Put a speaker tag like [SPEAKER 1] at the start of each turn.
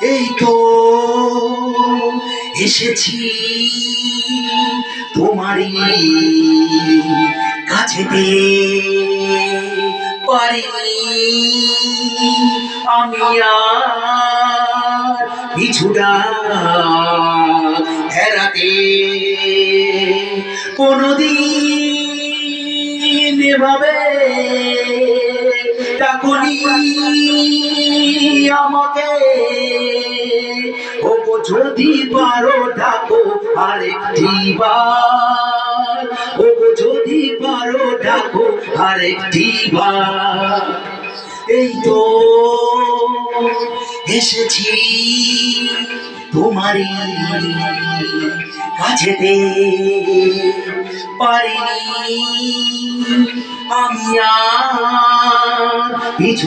[SPEAKER 1] এই তো এসেছি তোমারই কাছেতে, পারিনি আমি আর পিছুটা এড়াতে। কোনদিন এভাবে ডাকুনি আমাকে, ওগো যদি পারো ডাকো আরেকটি বার, ওগো যদি পারো ডাকো আরেকটি বার। এই তো এসেছি তোমারই কাছেতে, পারিনি আমি আর পিছু